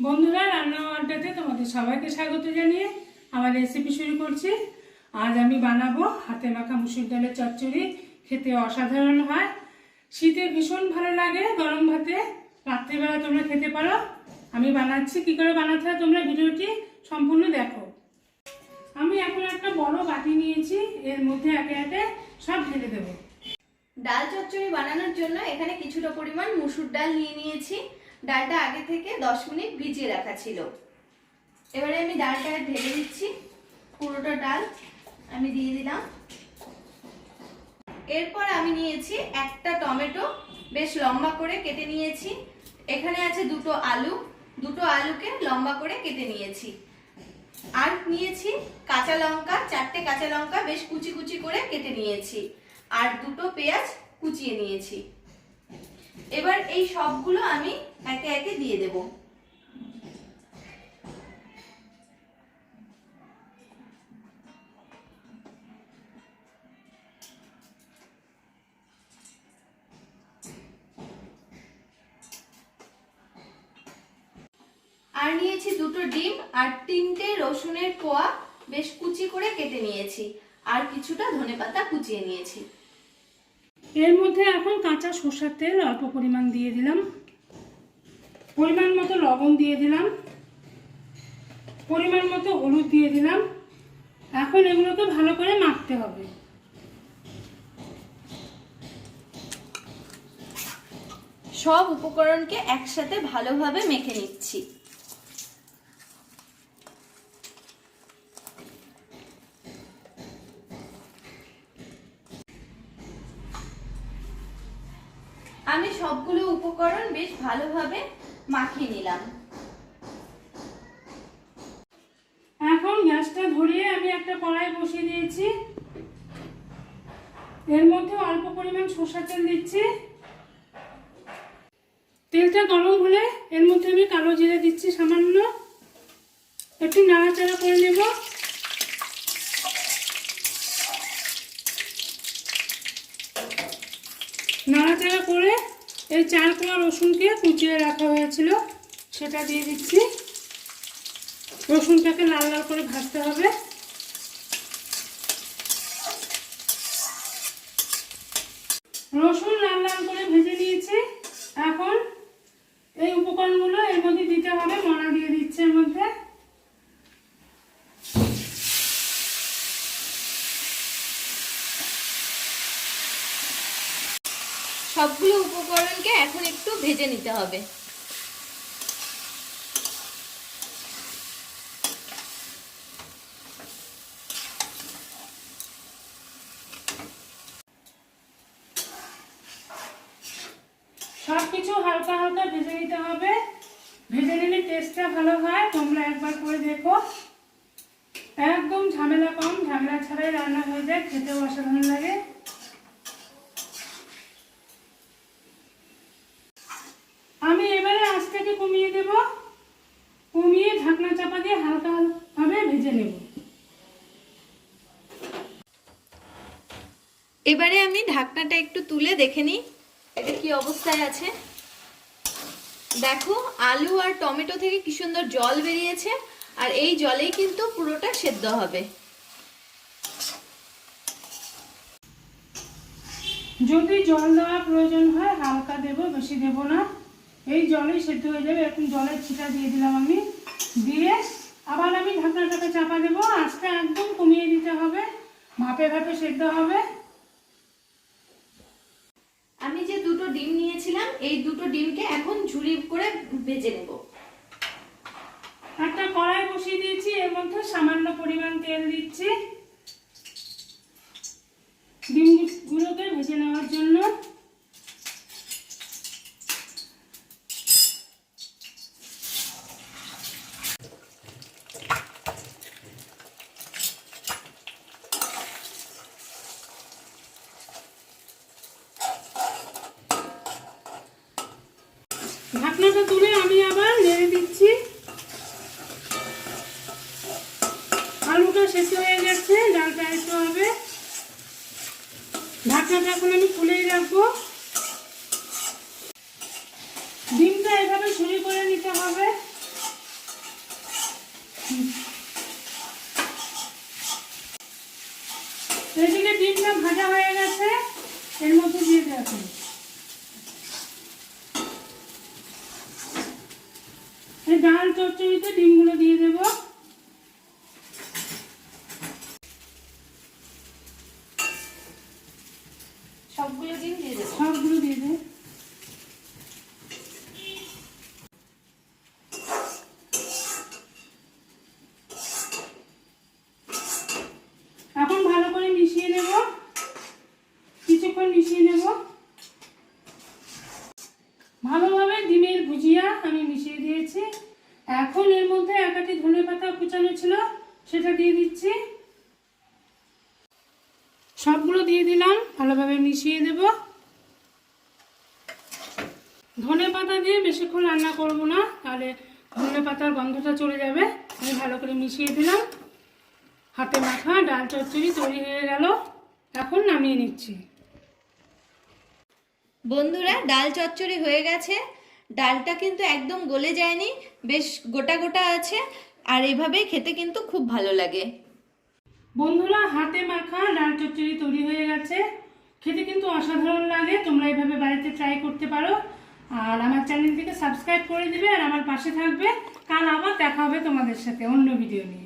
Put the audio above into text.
বন্ধুরা, রান্না আড্ডাতে তোমাদের সবাইকে স্বাগত জানিয়ে আমার রেসিপি শুরু করছি। আজ আমি বানাবো হাতে মাখা মুসুর ডালের চচ্চড়ি। খেতে অসাধারণ হয়, শীতে ভীষণ ভালো লাগে, গরম ভাতে রাত্রিবেলা তোমরা খেতে পারো। আমি বানাচ্ছি, কি করে বানাতে হয় তোমরা ভিডিওটি সম্পূর্ণ দেখো। আমি এখন একটা বড় বাটি নিয়েছি, এর মধ্যে একে একে সব ঢেলে দেবো। ডাল চচ্চড়ি বানানোর জন্য এখানে কিছুটা পরিমাণ মুসুর ডাল নিয়ে নিয়েছি। ডালটা আগে থেকে 10 মিনিট ভিজিয়ে রাখা ছিল। এবারে আমি ডালটা ঢেলে দিচ্ছি। পুরোটা ডাল আমি দিয়ে দিলাম। এরপর আমি নিয়েছি একটা টমেটো, বেশ লম্বা করে কেটে নিয়েছি। এখানে আছে দুটো আলুকে লম্বা করে কেটে নিয়েছি। আর নিয়েছি কাঁচা লঙ্কা, 4টে কাঁচা লঙ্কা বেশ কুচি কুচি করে কেটে নিয়েছি। আর দুটো পেঁয়াজ কুচিয়ে নিয়েছি। এবার এই সবগুলো আমি একে একে দিয়ে দেব। আর নিয়েছি দুটো ডিম আর 3টে রসুনের কোয়া বেশ কুচি করে কেটে নিয়েছি। আর কিছুটা ধনেপাতা কুচিয়ে নিয়েছি। এর মধ্যে এখন কাঁচা সরষের তেল অল্প পরিমাণ দিয়ে দিলাম, পরিমাণ মতো লবণ দিয়ে দিলাম, পরিমাণ মতো হলুদ দিয়ে দিলাম। এখন এগুলোকে ভালো করে মাখতে হবে। সব উপকরণকে একসাথে ভালোভাবে মেখে নিচ্ছি। আমি সবগুলো উপকরণ বেশ ভালোভাবে মাখিয়ে নিলাম। এখন গ্যাসটা ধরিয়ে আমি একটা কড়াই বসিয়ে দিয়েছি। এর মধ্যে অল্প পরিমাণ সরষের তেল দিচ্ছি। তেলটা গরম হলে এর মধ্যে আমি কালো জিরে দিচ্ছি সামান্য। একটু নাড়াচাড়া করে নেব। নাড়াচাড়া করে এই 4 কোয়া রসুনকে কুচিয়ে রাখা হয়েছিল সেটা দিয়ে দিচ্ছি। রসুনটাকে লাল লাল করে ভাজতে হবে। রসুন লাল লাল করে ভেজে নিয়েছি। এখন এই উপকরণগুলো এর মধ্যে দিতে হবে। মনা দিয়ে দিচ্ছে এর মধ্যে। সবগুলো উপকরণকে এখন একটু ভেজে নিতে হবে। সবকিছু হালকা হালকা ভেজে নিতে হবে। ভেজে নিলে টেস্টটা ভালো হয়। তোমরা একবার করে দেখো। একদম ঝামেলা কম, ঝামেলা ছাড়াই রান্না হয়ে যায়, খেতেও অসাধারণ লাগে। আমি এবারে আঁচটাকে কমিয়ে দেব। কমিয়ে ঢাকনা চাপা দিয়ে হালকা ভাবে ভেজে নেব। এবারে আমি ঢাকনাটা একটু তুলে দেখে নিই এটা কি অবস্থায় আছে। দেখো, আলু আর টমেটো থেকে কি সুন্দর জল বেরিয়েছে। আর এই জলেই কিন্তু পুরোটা সেদ্ধ হবে। যদি জল দেওয়ার প্রয়োজন হয় হালকা দেব, বেশি দেব না। এই জলেই সেদ্ধ হয়ে যাবে। এখন জলের ছিটা দিয়ে দিলাম আমি। দিয়ে আবার আমি ঢাকনাটাকে চাপা দেবো। আঁচটা একদম কমিয়ে দিতে হবে, ভাপে ভাপে সেদ্ধ হবে। আমি যে দুটো ডিম নিয়েছিলাম এই দুটো ডিমকে এখন ঝুরি করে ভেজে নেব। একটা কড়াই বসিয়ে দিয়েছি, এর মধ্যে সামান্য পরিমাণ তেল দিচ্ছি ডিমগুলোকে ভেজে নেওয়ার জন্য। ঢাকনাটা তুলে আমি আবার নেড়ে দিচ্ছি। আলুটা সেদ্ধ হয়ে গেছে, ডালটা একটু হবে। ঢাকনাটা এখন আমি খুলেই রাখবো। ডিমটা এভাবে ঝুরি করে নিতে হবে। ভাজা হয়ে গেছে, এর মধ্যে দিয়ে দেবো এই ডাল চচ্চড়িতে ডিমগুলো দিয়ে দেবো। সবগুলো ডিম দিয়ে দেবো। সবগুলো দিয়ে দেবো। এখন ভালো করে মিশিয়ে নেব, কিছুক্ষণ মিশিয়ে নেব। ভালোভাবে ডিমের ভুজিয়া আমি মিশিয়ে দিয়েছি। এখন এর মধ্যে এক আটি ধনেপাতা কুচানো ছিল, সেটা দিয়ে দিচ্ছি। সবগুলো দিয়ে দিলাম, ভালোভাবে মিশিয়ে দেব। ধনেপাতা দিয়ে বেশিক্ষণ রান্না করব না, তাহলে ধনেপাতার গন্ধটা চলে যাবে। আমি ভালো করে মিশিয়ে দিলাম। হাতে মাখা ডাল চচ্চড়ি তৈরি হয়ে গেল। এখন নামিয়ে নিচ্ছি। বন্ধুরা, ডাল চচ্চড়ি হয়ে গেছে। ডালটা কিন্তু একদম গলে যায়নি, বেশ গোটা গোটা আছে, আর এভাবেই খেতে কিন্তু খুব ভালো লাগে। বন্ধুরা, হাতে মাখা ডাল চচ্চড়ি তৈরি হয়ে গেছে। খেতে কিন্তু অসাধারণ লাগে। তোমরা এইভাবে বাড়িতে ট্রাই করতে পারো। আর আমার চ্যানেলটিকে সাবস্ক্রাইব করে দিবে আর আমার পাশে থাকবে। কাল আবার দেখা হবে তোমাদের সাথে অন্য ভিডিও নিয়ে।